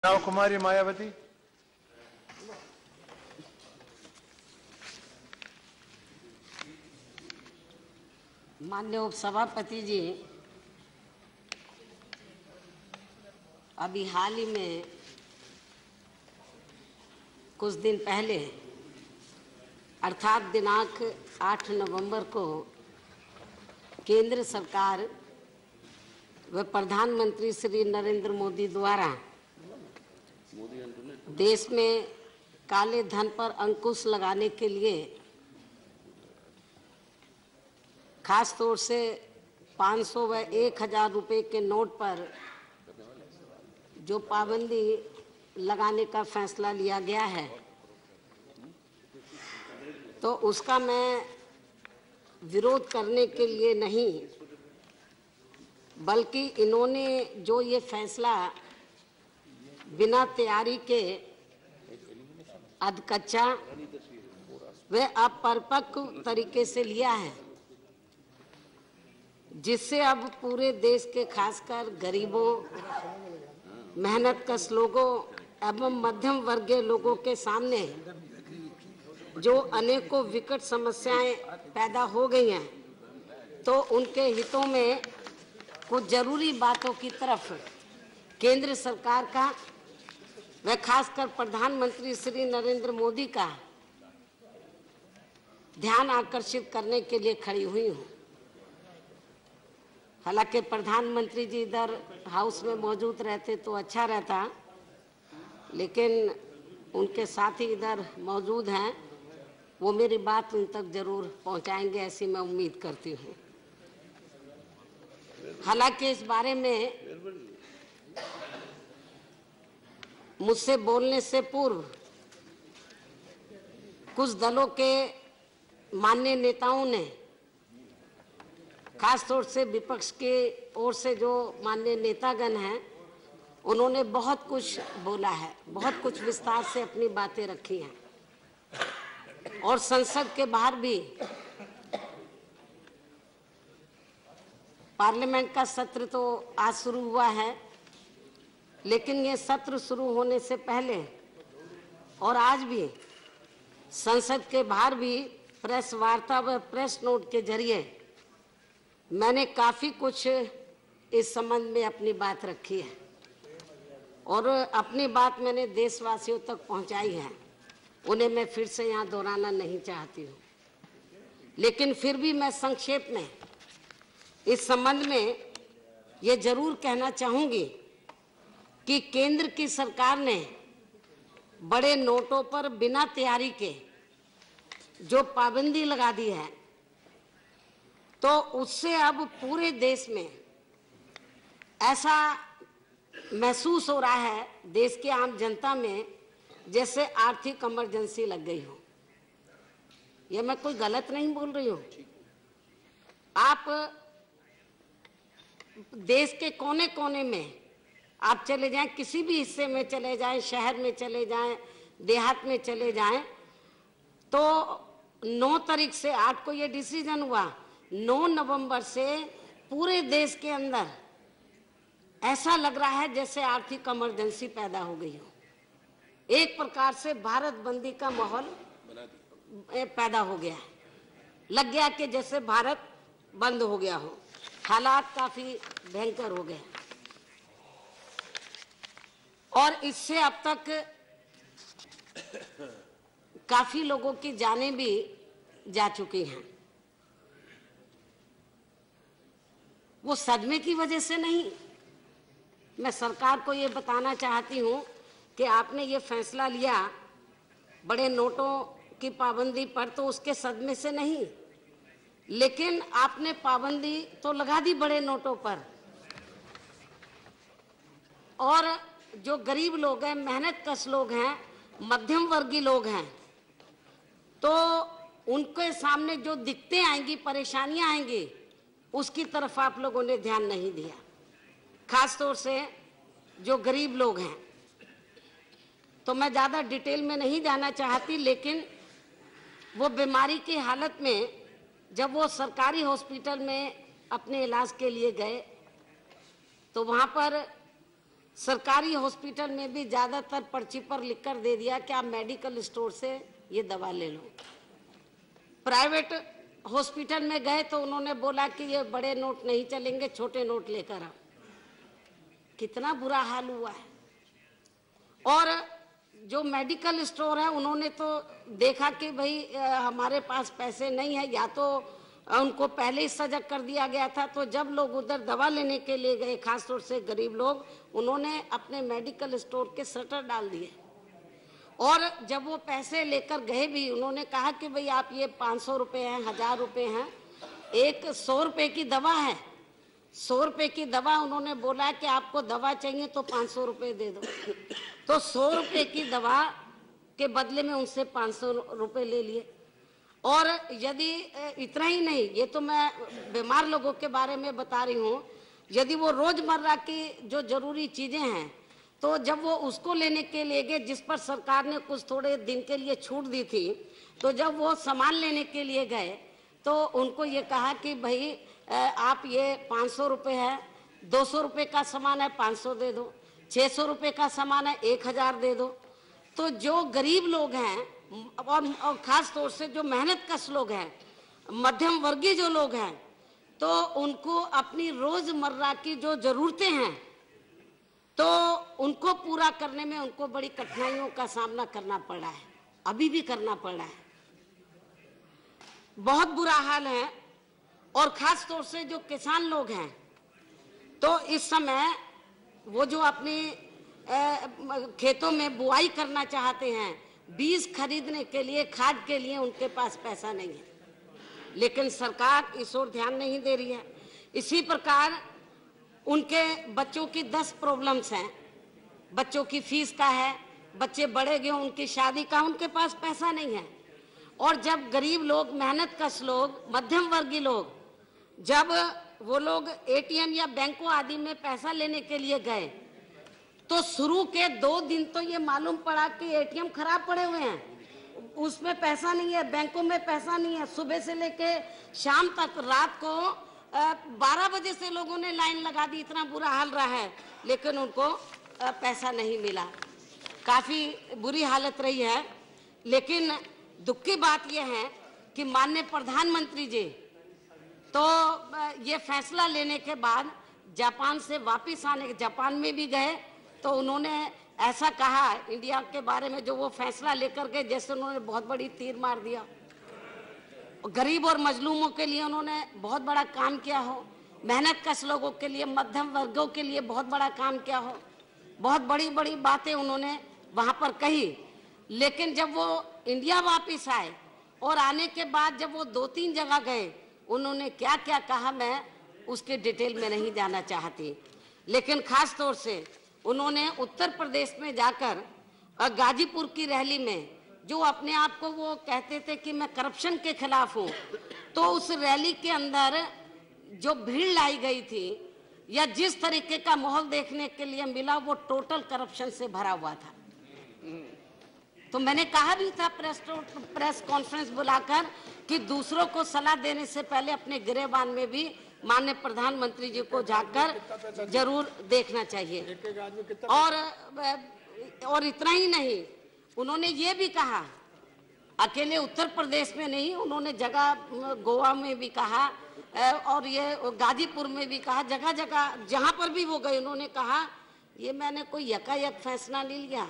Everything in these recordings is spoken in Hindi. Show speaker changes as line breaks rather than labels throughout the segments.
राव कुमारी मायावती।
माननीय उपसभापति जी, अभी हाल ही में कुछ दिन पहले अर्थात दिनांक 8 नवंबर को केंद्र सरकार व प्रधानमंत्री श्री नरेंद्र मोदी द्वारा देश में काले धन पर अंकुश लगाने के लिए खास तौर से 500 व 1000 रुपये के नोट पर जो पाबंदी लगाने का फैसला लिया गया है, तो उसका मैं विरोध करने के लिए नहीं, बल्कि इन्होंने जो ये फैसला बिना तैयारी के अधकच्चा व अपरिपक्व तरीके से लिया है, जिससे अब पूरे देश के खासकर गरीबों, मेहनतकश लोगों एवं मध्यम वर्गीय लोगों के सामने जो अनेकों विकट समस्याएं पैदा हो गई हैं, तो उनके हितों में कुछ जरूरी बातों की तरफ केंद्र सरकार का व खासकर प्रधानमंत्री श्री नरेंद्र मोदी का ध्यान आकर्षित करने के लिए खड़ी हुई हूँ। हालांकि प्रधानमंत्री जी इधर हाउस में मौजूद रहते तो अच्छा रहता, लेकिन उनके साथी इधर मौजूद हैं, वो मेरी बात उन तक जरूर पहुंचाएंगे, ऐसी मैं उम्मीद करती हूँ। हालांकि इस बारे में मुझसे बोलने से पूर्व कुछ दलों के माननीय नेताओं ने, खास तौर से विपक्ष के ओर से जो माननीय नेतागण हैं, उन्होंने बहुत कुछ बोला है, बहुत कुछ विस्तार से अपनी बातें रखी हैं। और संसद के बाहर भी पार्लियामेंट का सत्र तो आज शुरू हुआ है, लेकिन ये सत्र शुरू होने से पहले और आज भी संसद के बाहर भी प्रेस वार्ता व प्रेस नोट के जरिए मैंने काफ़ी कुछ इस संबंध में अपनी बात रखी है और अपनी बात मैंने देशवासियों तक पहुंचाई है। उन्हें मैं फिर से यहाँ दोहराना नहीं चाहती हूँ, लेकिन फिर भी मैं संक्षेप में इस संबंध में ये जरूर कहना चाहूँगी कि केंद्र की सरकार ने बड़े नोटों पर बिना तैयारी के जो पाबंदी लगा दी है, तो उससे अब पूरे देश में ऐसा महसूस हो रहा है, देश की आम जनता में, जैसे आर्थिक इमरजेंसी लग गई हो। ये मैं कोई गलत नहीं बोल रही हूँ। आप देश के कोने कोने में आप चले जाएं, किसी भी हिस्से में चले जाएं, शहर में चले जाएं, देहात में चले जाएं, तो 9 तारीख से 8 को ये डिसीजन हुआ, 9 नवंबर से पूरे देश के अंदर ऐसा लग रहा है जैसे आर्थिक इमरजेंसी पैदा हो गई हो। एक प्रकार से भारत बंदी का माहौल पैदा हो गया है, लग गया कि जैसे भारत बंद हो गया हो। हालात काफी भयंकर हो गए और इससे अब तक काफी लोगों की जानें भी जा चुकी हैं। वो सदमे की वजह से नहीं, मैं सरकार को ये बताना चाहती हूँ कि आपने ये फैसला लिया बड़े नोटों की पाबंदी पर, तो उसके सदमे से नहीं, लेकिन आपने पाबंदी तो लगा दी बड़े नोटों पर, और जो गरीब लोग हैं, मेहनतकश लोग हैं, मध्यम वर्गीय लोग हैं, तो उनके सामने जो दिक्कतें आएंगी, परेशानियां आएंगी, उसकी तरफ आप लोगों ने ध्यान नहीं दिया। खास तौर से जो गरीब लोग हैं, तो मैं ज़्यादा डिटेल में नहीं जाना चाहती, लेकिन वो बीमारी की हालत में जब वो सरकारी हॉस्पिटल में अपने इलाज के लिए गए, तो वहाँ पर सरकारी हॉस्पिटल में भी ज्यादातर पर्ची पर लिखकर दे दिया कि आप मेडिकल स्टोर से ये दवा ले लो। प्राइवेट हॉस्पिटल में गए तो उन्होंने बोला कि ये बड़े नोट नहीं चलेंगे, छोटे नोट लेकर आओ। कितना बुरा हाल हुआ है। और जो मेडिकल स्टोर है उन्होंने तो देखा कि भाई हमारे पास पैसे नहीं है, या तो उनको पहले ही सजग कर दिया गया था। तो जब लोग उधर दवा लेने के लिए गए, खासतौर से गरीब लोग, उन्होंने अपने मेडिकल स्टोर के शटर डाल दिए। और जब वो पैसे लेकर गए भी, उन्होंने कहा कि भाई आप ये 500 रुपये हैं, 1000 रुपये हैं, एक 100 रुपये की दवा है, 100 रुपये की दवा। उन्होंने बोला कि आपको दवा चाहिए तो 500 रुपये दे दो। तो 100 रुपये की दवा के बदले में उनसे 500 रुपये ले लिए। और यदि इतना ही नहीं, ये तो मैं बीमार लोगों के बारे में बता रही हूँ, यदि वो रोजमर्रा की जो जरूरी चीजें हैं, तो जब वो उसको लेने के लिए गए, जिस पर सरकार ने कुछ थोड़े दिन के लिए छूट दी थी, तो जब वो सामान लेने के लिए गए तो उनको ये कहा कि भाई आप ये 500 रुपये है, 200 रुपये का सामान है 500 दे दो, 600 रुपये का सामान है 1000 दे दो। तो जो गरीब लोग हैं और खास तौर से जो मेहनत कश लोग हैं, मध्यम वर्गीय जो लोग हैं, तो उनको अपनी रोजमर्रा की जो जरूरतें हैं तो उनको पूरा करने में उनको बड़ी कठिनाइयों का सामना करना पड़ा है, अभी भी करना पड़ा है। बहुत बुरा हाल है। और खास तौर से जो किसान लोग हैं, तो इस समय वो जो अपनी खेतों में बुआई करना चाहते हैं, बीज खरीदने के लिए, खाद के लिए उनके पास पैसा नहीं है, लेकिन सरकार इस ओर ध्यान नहीं दे रही है। इसी प्रकार उनके बच्चों की 10 प्रॉब्लम्स हैं। बच्चों की फीस का है, बच्चे बड़े गए, उनकी शादी का, उनके पास पैसा नहीं है। और जब गरीब लोग, मेहनत कश लोग, मध्यम वर्गीय लोग, जब वो लोग एटीएम या बैंकों आदि में पैसा लेने के लिए गए, तो शुरू के 2 दिन तो ये मालूम पड़ा कि एटीएम खराब पड़े हुए हैं, उसमें पैसा नहीं है, बैंकों में पैसा नहीं है। सुबह से लेके शाम तक, रात को 12 बजे से लोगों ने लाइन लगा दी, इतना बुरा हाल रहा है, लेकिन उनको पैसा नहीं मिला। काफी बुरी हालत रही है। लेकिन दुख की बात यह है कि माननीय प्रधानमंत्री जी तो ये फैसला लेने के बाद जापान से वापस आने, जापान में भी गए तो उन्होंने ऐसा कहा इंडिया के बारे में, जो वो फैसला लेकर गए, जैसे उन्होंने बहुत बड़ी तीर मार दिया। गरीब और मजलूमों के लिए उन्होंने बहुत बड़ा काम किया हो, मेहनत कश लोगों के लिए, मध्यम वर्गों के लिए बहुत बड़ा काम किया हो, बहुत बड़ी बड़ी बातें उन्होंने वहां पर कही। लेकिन जब वो इंडिया वापस आए और आने के बाद जब वो 2-3 जगह गए, उन्होंने क्या क्या कहा मैं उसके डिटेल में नहीं जाना चाहती। लेकिन खास तौर से उन्होंने उत्तर प्रदेश में जाकर गाजीपुर की रैली में, जो अपने आप को वो कहते थे कि मैं करप्शन के खिलाफ हूँ, तो उस रैली के अंदर जो भीड़ लाई गई थी या जिस तरीके का माहौल देखने के लिए मिला, वो टोटल करप्शन से भरा हुआ था। तो मैंने कहा भी था प्रेस कॉन्फ्रेंस बुलाकर कि दूसरों को सलाह देने से पहले अपने गिरेबान में भी माननीय प्रधानमंत्री जी को जाकर जरूर देखना चाहिए। और इतना ही नहीं, उन्होंने ये भी कहा, अकेले उत्तर प्रदेश में नहीं, उन्होंने जगह गोवा में भी कहा और ये गाजीपुर में भी कहा, जगह जगह जहां पर भी वो गए उन्होंने कहा ये मैंने कोई यकायक फैसला नहीं लिया,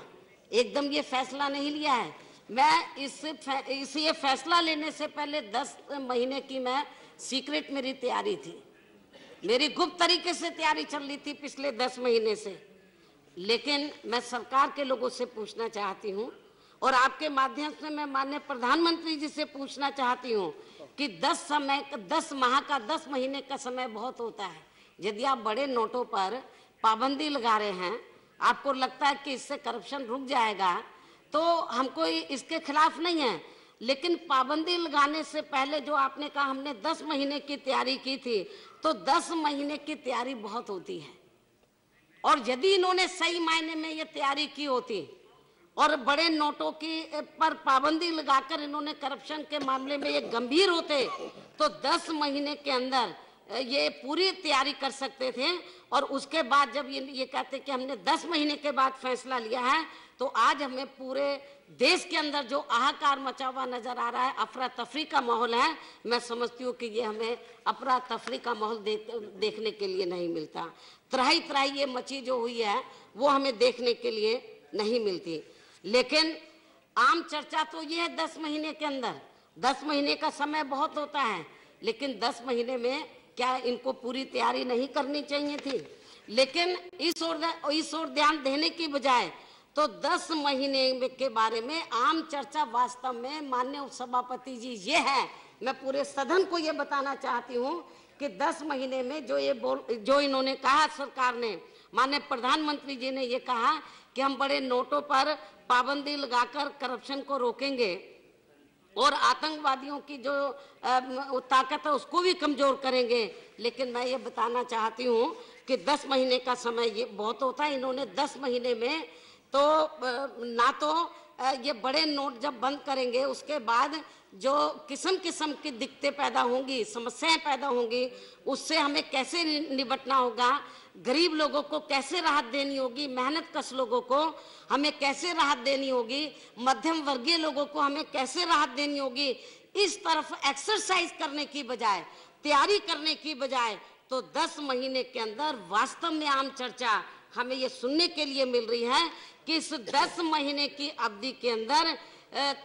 एकदम ये फैसला नहीं लिया है। मैं इस ये फैसला लेने से पहले 10 महीने की मैं सीक्रेट मेरी तैयारी थी, मेरी गुप्त तरीके से तैयारी चल रही थी पिछले 10 महीने से। लेकिन मैं सरकार के लोगों से पूछना चाहती हूँ और आपके माध्यम से मैं माननीय प्रधानमंत्री जी से पूछना चाहती हूँ कि 10 माह का 10 महीने का समय बहुत होता है। यदि आप बड़े नोटों पर पाबंदी लगा रहे हैं, आपको लगता है कि इससे करप्शन रुक जाएगा, तो हम कोई इसके खिलाफ नहीं है, लेकिन पाबंदी लगाने से पहले जो आपने कहा हमने 10 महीने की तैयारी की थी, तो 10 महीने की तैयारी बहुत होती है। और यदि इन्होंने सही मायने में ये तैयारी की होती और बड़े नोटों की पर पाबंदी लगाकर इन्होंने करप्शन के मामले में ये गंभीर होते, तो 10 महीने के अंदर ये पूरी तैयारी कर सकते थे। और उसके बाद जब ये कहते कि हमने 10 महीने के बाद फैसला लिया है, तो आज हमें पूरे देश के अंदर जो हाहाकार मचा हुआ नजर आ रहा है, अफरा तफरी का माहौल है, मैं समझती हूँ कि ये हमें अफरा तफरी का माहौल देखने के लिए नहीं मिलता। त्राही त्राही ये मची जो हुई है वो हमें देखने के लिए नहीं मिलती। लेकिन आम चर्चा तो ये है 10 महीने के अंदर, 10 महीने का समय बहुत होता है, लेकिन 10 महीने में क्या इनको पूरी तैयारी नहीं करनी चाहिए थी? लेकिन इस ओर ध्यान देने की बजाय तो 10 महीने के बारे में आम चर्चा वास्तव में माननीय उपसभापति जी ये है, मैं पूरे सदन को ये बताना चाहती हूँ कि 10 महीने में जो इन्होंने कहा, सरकार ने, माननीय प्रधानमंत्री जी ने ये कहा कि हम बड़े नोटों पर पाबंदी लगाकर करप्शन को रोकेंगे और आतंकवादियों की जो ताकत है उसको भी कमजोर करेंगे। लेकिन मैं ये बताना चाहती हूँ कि 10 महीने का समय ये बहुत होता है। इन्होंने 10 महीने में तो ना तो ये बड़े नोट जब बंद करेंगे उसके बाद जो किस्म किस्म की दिक्कतें पैदा होंगी, समस्याएं पैदा होंगी, उससे हमें कैसे निपटना होगा, गरीब लोगों को कैसे राहत देनी होगी, मेहनत कश लोगों को हमें कैसे राहत देनी होगी, मध्यम वर्गीय लोगों को हमें कैसे राहत देनी होगी, इस तरफ एक्सरसाइज करने की बजाय, तैयारी करने की बजाय तो 10 महीने के अंदर वास्तव में आम चर्चा हमें ये सुनने के लिए मिल रही है कि इस 10 महीने की अवधि के अंदर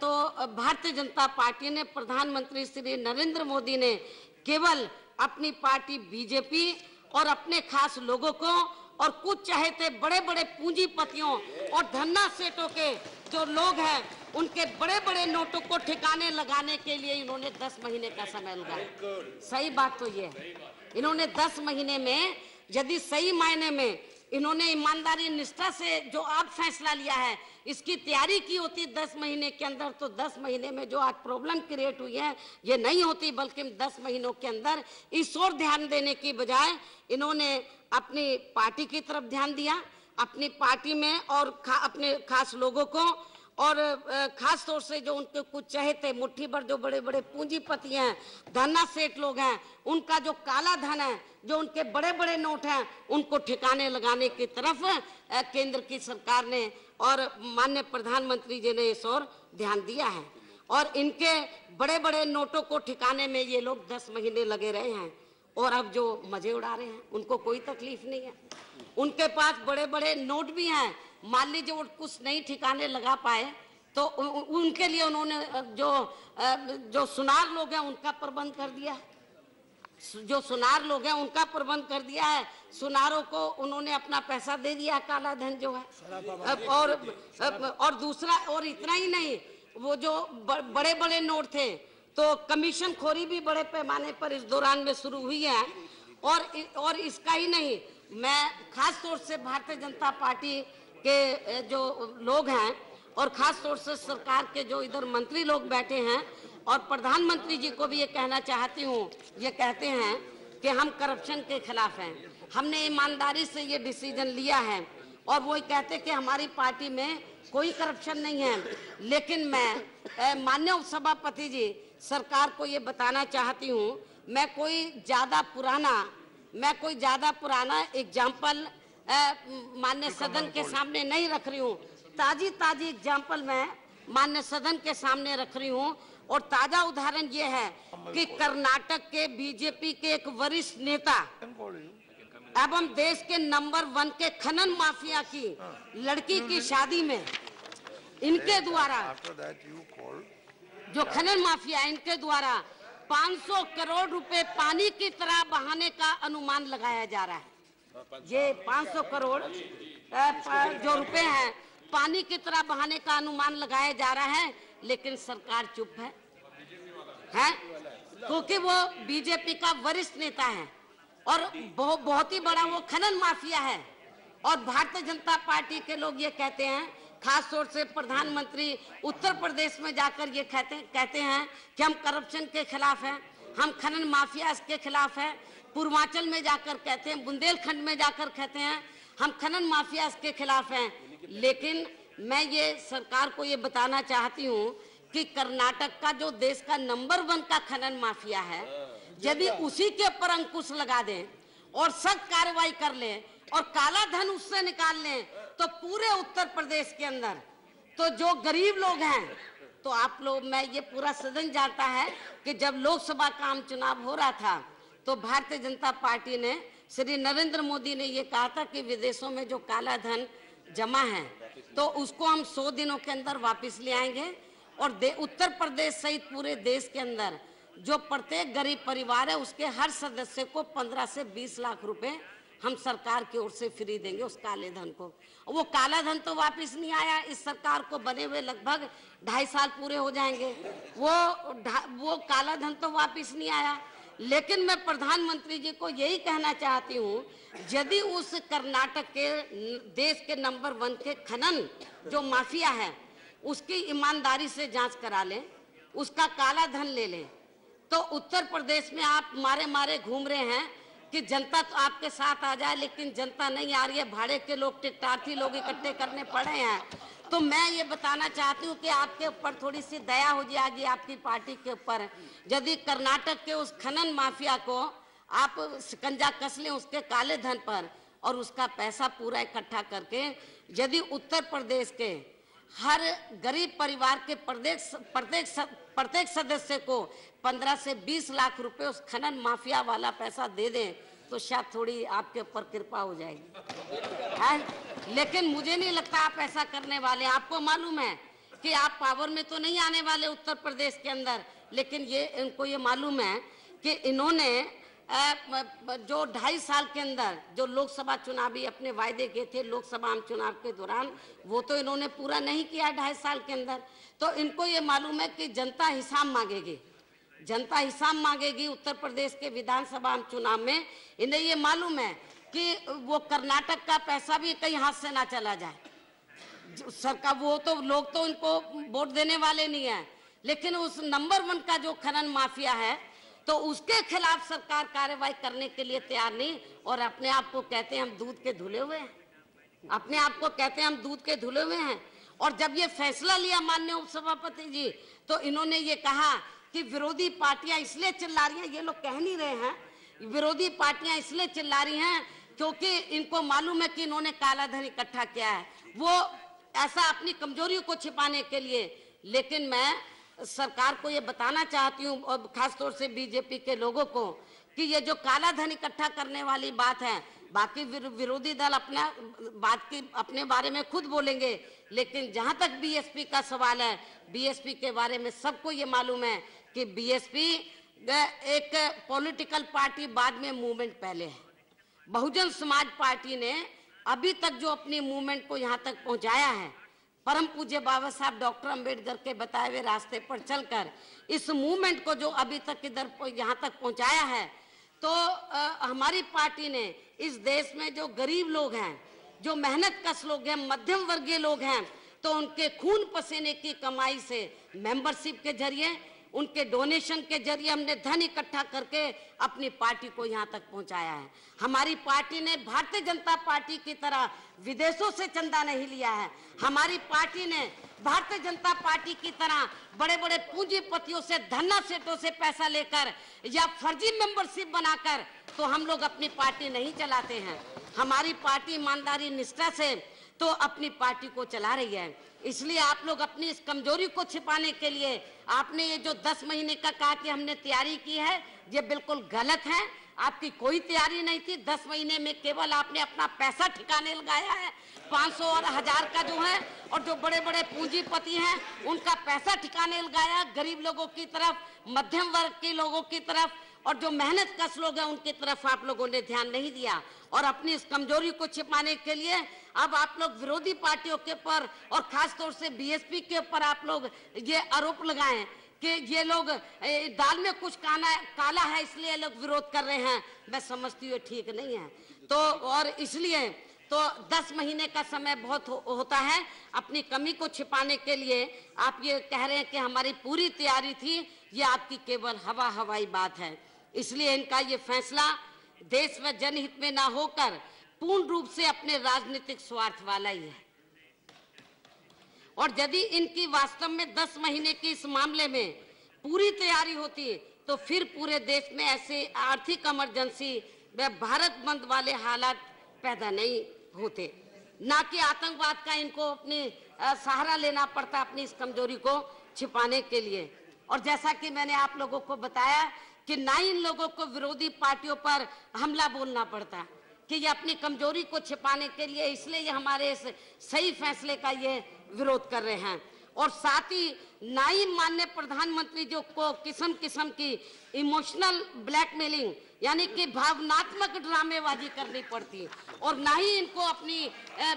तो भारतीय जनता पार्टी ने, प्रधानमंत्री श्री नरेंद्र मोदी ने केवल अपनी पार्टी बीजेपी और अपने खास लोगों को और कुछ चाहते बड़े बड़े पूंजीपतियों और धन्ना सेठों के जो लोग हैं उनके बड़े बड़े नोटों को ठिकाने लगाने के लिए इन्होंने 10 महीने का समय लगाया। सही बात तो ये है, इन्होंने 10 महीने में यदि सही मायने में इन्होंने ईमानदारी निष्ठा से जो आप फैसला लिया है इसकी तैयारी की होती 10 महीने के अंदर, तो 10 महीने में जो आज प्रॉब्लम क्रिएट हुई है ये नहीं होती, बल्कि 10 महीनों के अंदर इस ओर ध्यान देने की बजाय इन्होंने अपनी पार्टी की तरफ ध्यान दिया, अपनी पार्टी में और अपने खास लोगों को और खास तौर से जो उनके कुछ चहेते मुट्ठी भर जो बड़े बड़े पूंजीपति हैं, धन्ना सेठ लोग हैं, उनका जो काला धन है, जो उनके बड़े बड़े नोट हैं, उनको ठिकाने लगाने की तरफ केंद्र की सरकार ने और माननीय प्रधानमंत्री जी ने इस ओर ध्यान दिया है। और इनके बड़े बड़े नोटों को ठिकाने में ये लोग 10 महीने लगे रहे हैं और अब जो मजे उड़ा रहे हैं उनको कोई तकलीफ नहीं है। उनके पास बड़े बड़े नोट भी हैं, मान लीजिए वो कुछ नहीं ठिकाने लगा पाए तो उनके लिए उन्होंने जो सुनार लोग हैं उनका प्रबंध कर दिया, जो सुनार लोग हैं उनका प्रबंध कर दिया है, सुनारों को उन्होंने अपना पैसा दे दिया, काला धन जो है। और दूसरा, और इतना ही नहीं, वो जो बड़े बड़े नोट थे तो कमीशन खोरी भी बड़े पैमाने पर इस दौरान में शुरू हुई है। और इसका ही नहीं, मैं खास तौर से भारतीय जनता पार्टी के जो लोग हैं और खास तौर से सरकार के जो इधर मंत्री लोग बैठे हैं और प्रधानमंत्री जी को भी ये कहना चाहती हूँ, ये कहते हैं कि हम करप्शन के खिलाफ हैं, हमने ईमानदारी से ये डिसीजन लिया है और वो कहते कि हमारी पार्टी में कोई करप्शन नहीं है। लेकिन मैं माननीय उपसभापति जी सरकार को ये बताना चाहती हूँ, मैं कोई ज्यादा पुराना एग्जाम्पल माननीय सदन के सामने नहीं रख रही हूँ, ताजी एग्जाम्पल मैं माननीय सदन के सामने रख रही हूँ। और ताजा उदाहरण ये है कि कर्नाटक के बीजेपी के एक वरिष्ठ नेता एवं देश के नंबर 1 के खनन माफिया की लड़की की शादी में इनके द्वारा, जो खनन माफिया इनके द्वारा 500 करोड़ रुपए पानी की तरह बहाने का अनुमान लगाया जा रहा है। ये 500 करोड़ जो रुपए हैं पानी की तरह बहाने का अनुमान लगाया जा रहा है, लेकिन सरकार चुप है क्योंकि वो बीजेपी का वरिष्ठ नेता है और बहुत ही बड़ा वो खनन माफिया है। और भारतीय जनता पार्टी के लोग ये कहते हैं, खास तौर से प्रधानमंत्री उत्तर प्रदेश में जाकर ये कहते हैं कि हम करप्शन के खिलाफ हैं, हम खनन माफिया के खिलाफ हैं। पूर्वांचल में जाकर कहते हैं, बुंदेलखंड में जाकर कहते हैं हम खनन माफिया के खिलाफ हैं। लेकिन मैं ये सरकार को ये बताना चाहती हूँ कि कर्नाटक का जो देश का नंबर 1 का खनन माफिया है यदि उसी के ऊपर अंकुश लगा दें और सख्त कार्रवाई कर लें और काला धन उससे निकाल लें, तो पूरे उत्तर प्रदेश के अंदर तो जो गरीब लोग हैं, तो आप लोग, मैं ये पूरा सदन जानता है कि जब लोकसभा का आम चुनाव हो रहा था तो भारतीय जनता पार्टी ने, श्री नरेंद्र मोदी ने ये कहा था कि विदेशों में जो काला धन जमा है तो उसको हम 100 दिनों के अंदर वापस ले आएंगे और उत्तर प्रदेश सहित पूरे देश के अंदर जो प्रत्येक गरीब परिवार है उसके हर सदस्य को 15 से 20 लाख रुपए हम सरकार की ओर से फ्री देंगे उस काले धन को। वो काला धन तो वापस नहीं आया, इस सरकार को बने हुए लगभग 2.5 साल पूरे हो जाएंगे, वो काला धन तो वापस नहीं आया। लेकिन मैं प्रधानमंत्री जी को यही कहना चाहती हूँ, यदि उस कर्नाटक के देश के नंबर 1 के खनन जो माफिया है उसकी ईमानदारी से जांच करा लें, उसका काला धन ले लें, तो उत्तर प्रदेश में आप मारे मारे घूम रहे हैं कि जनता तो आपके साथ आ जाए, लेकिन जनता नहीं आ रही है, भाड़े के लोग, टिकटार्थी लोग इकट्ठे करने पड़े हैं। तो मैं ये बताना चाहती हूँ कि आपके ऊपर थोड़ी सी दया हो जाएगी, आपकी पार्टी के ऊपर, यदि कर्नाटक के उस खनन माफिया को आप शिकंजा कस लें उसके काले धन पर और उसका पैसा पूरा इकट्ठा करके यदि उत्तर प्रदेश के हर गरीब परिवार के प्रत्येक सदस्य को 15 से 20 लाख रुपए उस खनन माफिया वाला पैसा दे दें तो शायद थोड़ी आपके ऊपर कृपा हो जाएगी है। लेकिन मुझे नहीं लगता आप ऐसा करने वाले। आपको मालूम है कि आप पावर में तो नहीं आने वाले उत्तर प्रदेश के अंदर, लेकिन ये इनको ये मालूम है कि इन्होंने जो 2.5 साल के अंदर जो लोकसभा चुनावी अपने वायदे किए थे लोकसभा आम चुनाव के दौरान, वो तो इन्होंने पूरा नहीं किया 2.5 साल के अंदर। तो इनको ये मालूम है कि जनता हिसाब मांगेगी, जनता हिसाब मांगेगी उत्तर प्रदेश के विधानसभा आम चुनाव में। इन्हें ये मालूम है कि वो कर्नाटक का पैसा भी कहीं हाथ से ना चला जाए सरकार, वो तो लोग तो इनको वोट देने वाले नहीं है, लेकिन उस नंबर 1 का जो खनन माफिया है तो उसके खिलाफ सरकार कार्रवाई करने के लिए तैयार नहीं। और अपने आप को कहते हैं हम दूध के धुले हुए हैं, अपने आप को कहते हैं हम दूध के धुले हुए हैं। और जब ये फैसला लिया माननीय उपसभापति जी, तो इन्होंने ये कहा कि विरोधी पार्टियां इसलिए चिल्ला रही हैं, ये लोग कह नहीं रहे हैं, विरोधी पार्टियां इसलिए चिल्ला रही हैं क्योंकि इनको मालूम है कि इन्होंने काला धन इकट्ठा किया है, वो ऐसा अपनी कमजोरियों को छिपाने के लिए। लेकिन मैं सरकार को ये बताना चाहती हूँ और खासतौर से बीजेपी के लोगों को कि ये जो काला धन इकट्ठा करने वाली बात है, बाकी विरोधी दल अपना बात की अपने बारे में खुद बोलेंगे, लेकिन जहां तक बीएसपी का सवाल है, बीएसपी के बारे में सबको ये मालूम है कि बीएसपी एक पॉलिटिकल पार्टी बाद में मूवमेंट पहले है। बहुजन समाज पार्टी ने अभी तक जो अपनी मूवमेंट को यहाँ तक पहुँचाया है, परम पूज्य बाबा साहब डॉक्टर अंबेडकर के बताए हुए रास्ते पर चलकर इस मूवमेंट को जो अभी तक इधर यहाँ तक पहुँचाया है, तो हमारी पार्टी ने इस देश में जो गरीब लोग हैं, जो मेहनत कश लोग हैं, मध्यम वर्गीय लोग हैं, तो उनके खून पसीने की कमाई से मेंबरशिप के जरिए, उनके डोनेशन के जरिए हमने धन इकट्ठा करके अपनी पार्टी को यहाँ तक पहुँचाया है। हमारी पार्टी ने भारतीय जनता पार्टी की तरह विदेशों से चंदा नहीं लिया है। हमारी पार्टी ने भारतीय जनता पार्टी की तरह बड़े बड़े पूंजीपतियों से, धन्ना सेठों से पैसा लेकर या फर्जी मेंबरशिप बनाकर तो हम लोग अपनी पार्टी नहीं चलाते हैं। हमारी पार्टी ईमानदारी निष्ठा से तो अपनी पार्टी को चला रही है। इसलिए आप लोग अपनी इस कमजोरी को छिपाने के लिए आपने ये जो 10 महीने का कहा कि हमने तैयारी की है, ये बिल्कुल गलत है। आपकी कोई तैयारी नहीं थी। 10 महीने में केवल आपने अपना पैसा ठिकाने लगाया है। 500 और 1000 का जो है, और जो बड़े बड़े पूंजीपति हैं उनका पैसा ठिकाने लगाया गरीब लोगों की तरफ, मध्यम वर्ग के लोगों की तरफ, और जो मेहनत कश लोग हैं उनकी तरफ आप लोगों ने ध्यान नहीं दिया। और अपनी इस कमजोरी को छिपाने के लिए अब आप लोग विरोधी पार्टियों के ऊपर और खासतौर से बीएसपी के ऊपर आप लोग ये आरोप लगाएं कि ये लोग दाल में कुछ काला है इसलिए लोग विरोध कर रहे हैं। मैं समझती हूँ ठीक नहीं है। तो और इसलिए तो 10 महीने का समय बहुत होता है अपनी कमी को छिपाने के लिए। आप ये कह रहे हैं कि हमारी पूरी तैयारी थी, ये आपकी केवल हवाई बात है। इसलिए इनका ये फैसला देश व जनहित में ना होकर पूर्ण रूप से अपने राजनीतिक स्वार्थ वाला ही है। और यदि इनकी वास्तव में 10 महीने की इस मामले में पूरी तैयारी होती तो फिर पूरे देश में ऐसे आर्थिक इमरजेंसी व भारत बंद वाले हालात पैदा नहीं होते। ना कि आतंकवाद का इनको अपनी सहारा लेना पड़ता अपनी इस कमजोरी को छिपाने के लिए। और जैसा कि मैंने आप लोगों को बताया कि ना इन लोगों को विरोधी पार्टियों पर हमला बोलना पड़ता कि ये अपनी कमजोरी को छिपाने के लिए, इसलिए ये हमारे इस सही फैसले का ये विरोध कर रहे हैं। और साथ ही ना ही माननीय प्रधानमंत्री जो को किस्म किस्म की इमोशनल ब्लैकमेलिंग यानी कि भावनात्मक ड्रामेबाजी करनी पड़ती, और ना ही इनको अपनी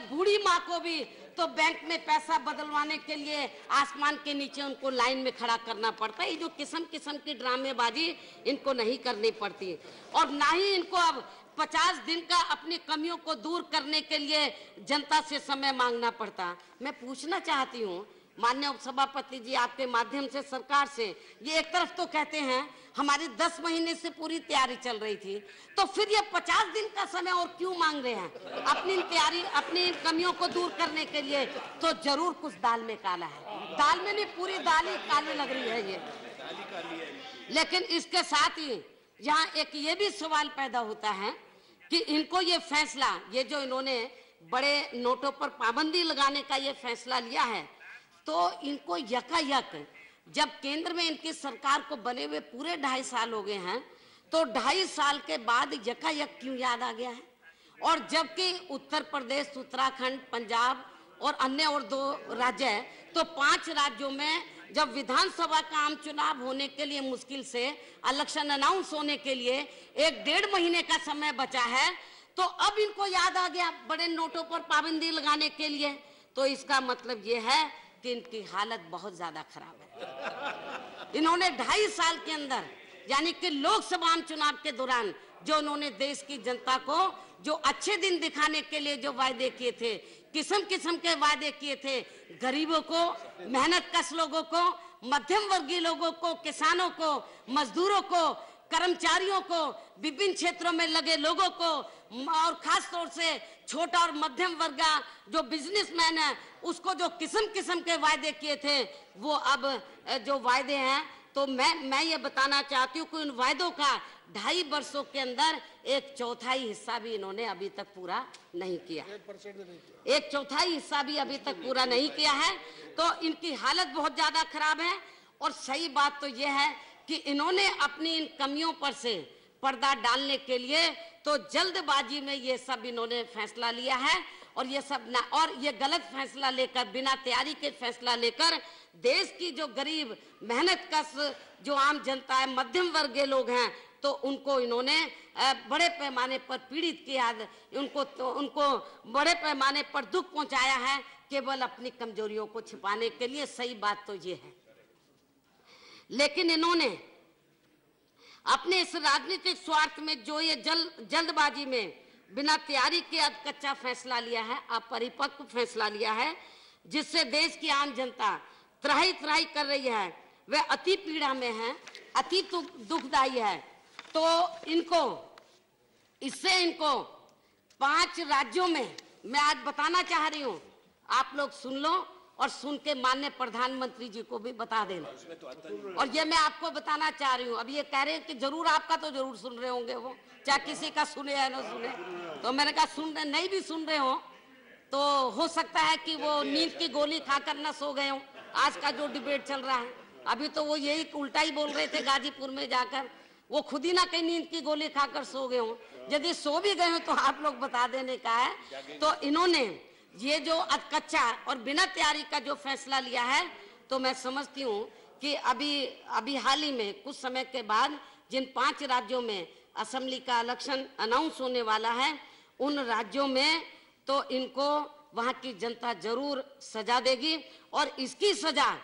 बूढ़ी माँ को भी तो बैंक में पैसा बदलवाने के लिए आसमान के नीचे उनको लाइन में खड़ा करना पड़ता है। ये जो किस्म किस्म की ड्रामेबाजी इनको नहीं करनी पड़ती, और ना ही इनको अब 50 दिन का अपनी कमियों को दूर करने के लिए जनता से समय मांगना पड़ता। मैं पूछना चाहती हूँ माननीय उपसभापति जी, आपके माध्यम से सरकार से, ये एक तरफ तो कहते हैं हमारी 10 महीने से पूरी तैयारी चल रही थी, तो फिर ये 50 दिन का समय और क्यों मांग रहे हैं अपनी तैयारी, अपनी कमियों को दूर करने के लिए? तो जरूर कुछ दाल में काला है। दाल में नहीं, पूरी दाल ही काली लग रही है ये। लेकिन इसके साथ ही यहाँ एक ये भी सवाल पैदा होता है कि इनको ये फैसला, ये जो इन्होंने बड़े नोटों पर पाबंदी लगाने का ये फैसला लिया है, तो इनको यकायक जब केंद्र में इनकी सरकार को बने हुए पूरे 2.5 साल हो गए हैं, तो 2.5 साल के बाद यकायक क्यों याद आ गया है? और जबकि उत्तर प्रदेश, उत्तराखंड, पंजाब और अन्य और 2 राज्य है, तो 5 राज्यों में जब विधानसभा का आम चुनाव होने के लिए मुश्किल से इलेक्शन अनाउंस होने के लिए 1-1.5 महीने का समय बचा है, तो अब इनको याद आ गया बड़े नोटों पर पाबंदी लगाने के लिए। तो इसका मतलब ये है कि इनकी हालत बहुत ज्यादा खराब है। इन्होंने 2.5 साल के अंदर, यानी कि लोकसभा चुनाव के दौरान, जो उन्होंने देश की जनता को जो अच्छे दिन दिखाने के लिए जो वायदे किए थे, किस्म किस्म के वायदे किए थे, गरीबों को, मेहनत कश लोगों को, मध्यम वर्गीय लोगों को, किसानों को, मजदूरों को, कर्मचारियों को, विभिन्न क्षेत्रों में लगे लोगों को, और खास तौर से छोटा और मध्यम वर्ग जो बिजनेसमैन है, उसको जो किस्म किस्म के वायदे किए थे, वो अब जो वायदे हैं, तो मैं ये बताना चाहती हूँ कि उन वायदों का 2.5 वर्षों के अंदर 1/4 हिस्सा भी इन्होंने अभी तक पूरा नहीं किया। 1/4 हिस्सा भी अभी तक पूरा नहीं किया है। तो इनकी हालत बहुत ज्यादा खराब है। और सही बात तो ये है कि इन्होंने अपनी इन कमियों पर से पर्दा डालने के लिए तो जल्दबाजी में ये सब इन्होंने फैसला लिया है, और ये सब ना, और ये गलत फैसला लेकर, बिना तैयारी के फैसला लेकर देश की जो गरीब मेहनत कश जो आम जनता है, मध्यम वर्गीय लोग हैं, तो उनको इन्होंने बड़े पैमाने पर पीड़ित किया, उनको बड़े पैमाने पर दुख पहुंचाया है, केवल अपनी कमजोरियों को छिपाने के लिए। सही बात तो ये है। लेकिन इन्होंने अपने इस राजनीतिक स्वार्थ में जो ये जल्दबाजी में बिना तैयारी के कच्चा फैसला लिया है, अपरिपक्व फैसला लिया है, जिससे देश की आम जनता त्राही त्राही कर रही है, वे अति पीड़ा में है, अति दुखदायी है। तो इनको 5 राज्यों में मैं आज बताना चाह रही हूँ, आप लोग सुन लो और सुन के माननीय प्रधानमंत्री जी को भी बता देना। और ये मैं आपको बताना चाह रही हूँ, अब ये कह रहे हैं कि जरूर आपका तो जरूर सुन रहे होंगे वो, चाहे किसी का सुने या ना सुने। तो मैंने कहा नहीं भी सुन रहे हो तो हो सकता है कि वो नींद की गोली खाकर ना सो गए हो। आज का जो डिबेट चल रहा है, अभी तो वो यही उल्टा ही बोल रहे थे गाजीपुर में जाकर, वो खुद ही ना कहीं नींद की गोली खाकर सो गए हो। यदि सो भी गए हो तो आप लोग बता देने का है। तो इन्होंने ये जो कच्चा और बिना तैयारी का जो फैसला लिया है, तो मैं समझती हूँ कि अभी हाल ही में कुछ समय के बाद जिन 5 राज्यों में असेंबली का इलेक्शन अनाउंस होने वाला है, उन राज्यों में तो इनको वहां की जनता जरूर सजा देगी। और इसकी सजा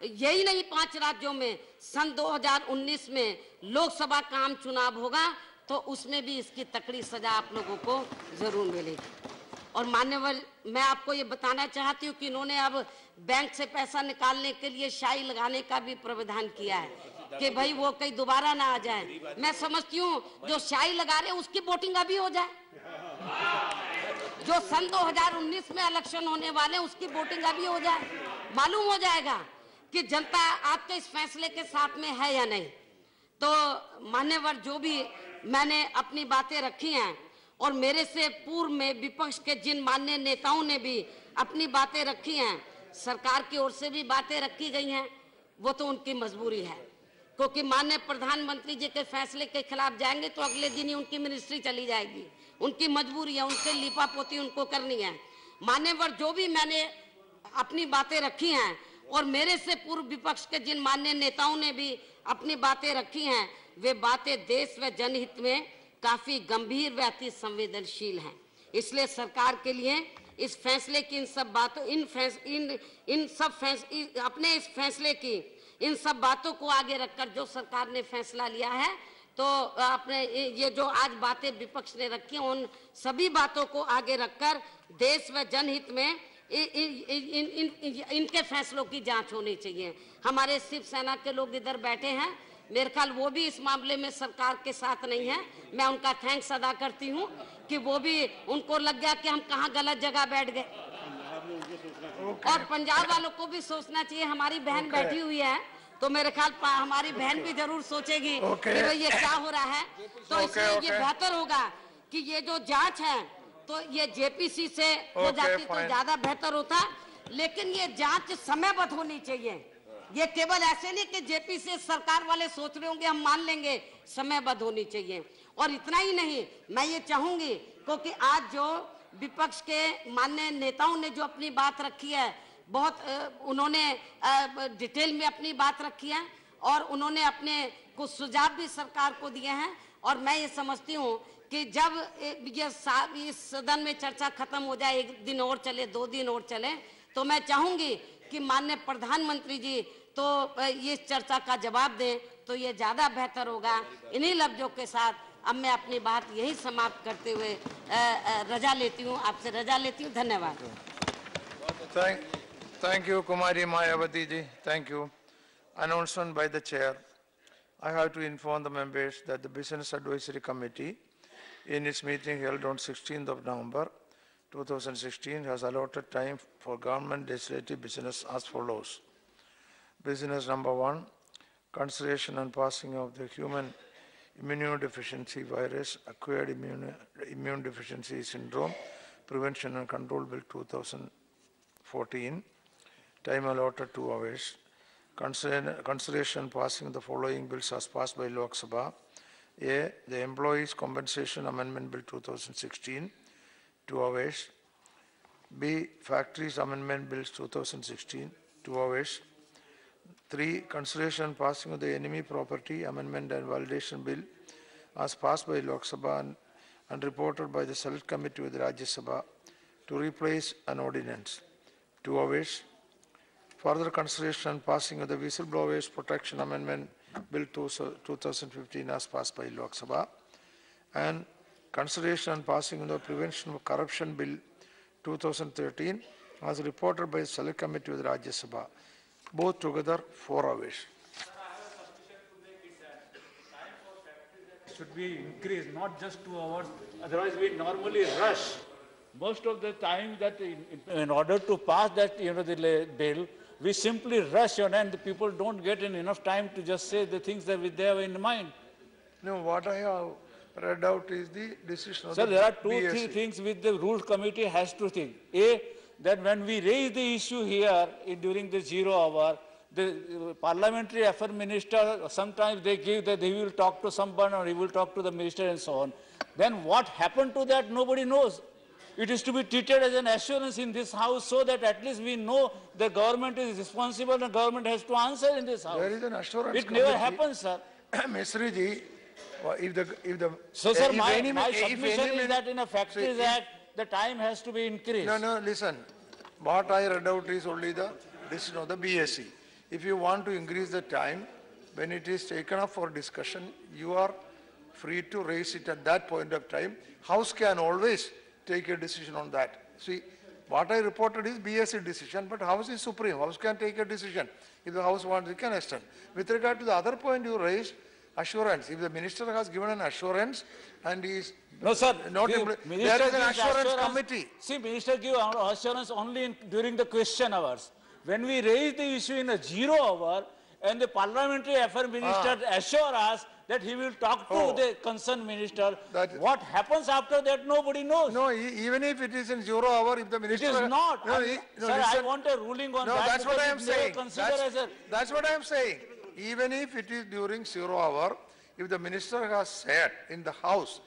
यही नहीं, 5 राज्यों में सन 2019 में लोकसभा का आम चुनाव होगा, तो उसमें भी इसकी तकड़ी सजा आप लोगों को जरूर मिलेगी। और मान्यवर, मैं आपको ये बताना चाहती हूँ कि इन्होंने अब बैंक से पैसा निकालने के लिए शाही लगाने का भी प्रावधान किया है कि भाई वो कहीं दोबारा ना आ जाए। मैं समझती हूँ जो शाही लगा रहे उसकी वोटिंग अभी हो जाए, जो सन 2019 में इलेक्शन होने वाले उसकी वोटिंग अभी हो जाए, मालूम हो जाएगा कि जनता आपके इस फैसले के साथ में है या नहीं। तो मान्यवर जो भी मैंने अपनी बातें रखी हैं और मेरे से पूर्व में विपक्ष के जिन मान्य नेताओं ने भी अपनी बातें रखी हैं, सरकार की ओर से भी बातें रखी गई हैं, वो तो उनकी मजबूरी है, क्योंकि माननीय प्रधानमंत्री जी के फैसले के खिलाफ जाएंगे तो अगले दिन ही उनकी मिनिस्ट्री चली जाएगी। उनकी मजबूरी है, उनसे लिपापोती उनको करनी है। मान्यवर जो भी मैंने अपनी बातें रखी हैं और मेरे से पूर्व विपक्ष के जिन मान्य नेताओं ने भी अपनी बातें रखी हैं, वे बातें देश व जनहित में काफी गंभीर व अति संवेदनशील हैं। इसलिए सरकार के लिए इस फैसले की इन सब बातों अपने इस फैसले की इन सब बातों को आगे रखकर जो सरकार ने फैसला लिया है, तो अपने ये जो आज बातें विपक्ष ने रखी हैं, उन सभी बातों को आगे रखकर देश व जनहित में इनके फैसलों की जांच होनी चाहिए। हमारे शिवसेना के लोग इधर बैठे हैं, मेरे ख्याल वो भी इस मामले में सरकार के साथ नहीं है। मैं उनका थैंक्स अदा करती हूं कि वो भी, उनको लग गया कि हम कहां गलत जगह बैठ गए। और पंजाब वालों को भी सोचना चाहिए, हमारी बहन बैठी हुई है, तो मेरे ख्याल हमारी बहन भी जरूर सोचेगी कि भाई ये क्या हो रहा है। तो इसलिए ये बेहतर होगा कि ये जो जांच है तो ये जेपीसी से हो जाती तो ज्यादा बेहतर होता, लेकिन ये जांच समयबद्ध होनी चाहिए। ये केवल ऐसे नहीं कि जेपी से सरकार वाले सोच रहे होंगे हम मान लेंगे, समयबद्ध होनी चाहिए। और इतना ही नहीं, मैं ये चाहूंगी, क्योंकि आज जो विपक्ष के मान्य नेताओं ने जो अपनी बात रखी है, बहुत उन्होंने डिटेल में अपनी बात रखी है और उन्होंने अपने कुछ सुझाव भी सरकार को दिए हैं। और मैं ये समझती हूँ कि जब ये इस सदन में चर्चा खत्म हो जाए, 1 दिन और चले, 2 दिन और चले, तो मैं चाहूंगी कि माननीय प्रधानमंत्री जी तो ये चर्चा का जवाब दें, तो ये ज्यादा बेहतर होगा। इन्हीं लफ्जों के साथ अब मैं अपनी बात यही समाप्त करते हुए रजा लेती हूँ, आपसे रजा लेती हूँ। धन्यवाद।
Thank you, Kumari Mayawati ji. Thank you. Announcement by the chair. I have to inform the members that the Business Advisory Committee, in its meeting held on 16th of November 2016, has allotted time for government legislative business as follows. Business number 1, consideration and passing of the human immunodeficiency virus, acquired immune deficiency syndrome, prevention and control bill 2014, time allotted 2 hours. Consideration passing the following bills as passed by Lok Sabha. A, the Employees Compensation Amendment Bill 2016, 2 hours. B, Factories Amendment Bills 2016, 2 hours. 3, consideration passing of the Enemy Property Amendment and Validation Bill as passed by Lok Sabha and reported by the Select Committee with Rajya Sabha to replace an ordinance, 2 hours. Further consideration and passing of the Whistleblowers Protection Amendment Bill 2015 as passed by Lok Sabha, and consideration and passing of the Prevention of Corruption Bill 2013 as reported by the Select Committee with Rajya Sabha. Both together 4 hours.
Should be increased, not just 2 hours. Otherwise, we normally rush. Most of the time that in order to pass that, the bill, we simply rush on, and the people don't get enough time to just say the things that they have in mind.
No, what I have read out is the decision of
Sir,
the
there are 2
BSc.
3 things which the Rules Committee has to think. A, that when we raise the issue here during the 0 hour, the Parliamentary Affairs Minister, sometimes they give that he will talk to someone or he will talk to the minister and so on. Then what happened to that, nobody knows. It is to be treated as an assurance in this house so that at least we know the government is responsible and the government has to answer in this house.
There is an assurance.
It never happens, sir.
Misri ji, if the
So, sir, my submission is that in a Factories Act, the time has to be increased.
No, listen. What I read out is only the decision of the BSc. If you want to increase the time, when it is taken up for discussion, you are free to raise it at that point of time. House can always take a decision on that. See, what I reported is BSc decision, but House is supreme. House can take a decision. If the House wants, it can extend. With regard to the other point you raised, assurance. If the minister has given an assurance and he is
no, sir.
Not there is an assurance committee.
See, minister give assurance only during the question hours. When we raise the issue in a 0 hour and the Parliamentary Affairs Minister assure us that he will talk to
Oh.
the concerned minister.
That-
What happens after that, nobody knows.
No, even if it is in 0 hour, if the
It
minister...
is not.
No,
Sir, I
listen.
want a ruling on
No,
that.
that's what
because
I am
it's never
saying.
considered as a-
That's what I am saying. Even if it is during 0 hour, if the minister has said in the house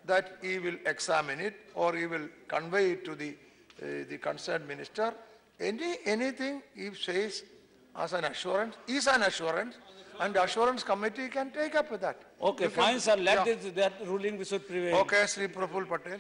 that he will examine it or he will convey it to the concerned minister, anything he says as an assurance is an assurance, and the assurance committee can take up with that.
Okay,
You can-
fine, sir. Let
Yeah.
that ruling should prevail.
Okay, Sri Praful Patel.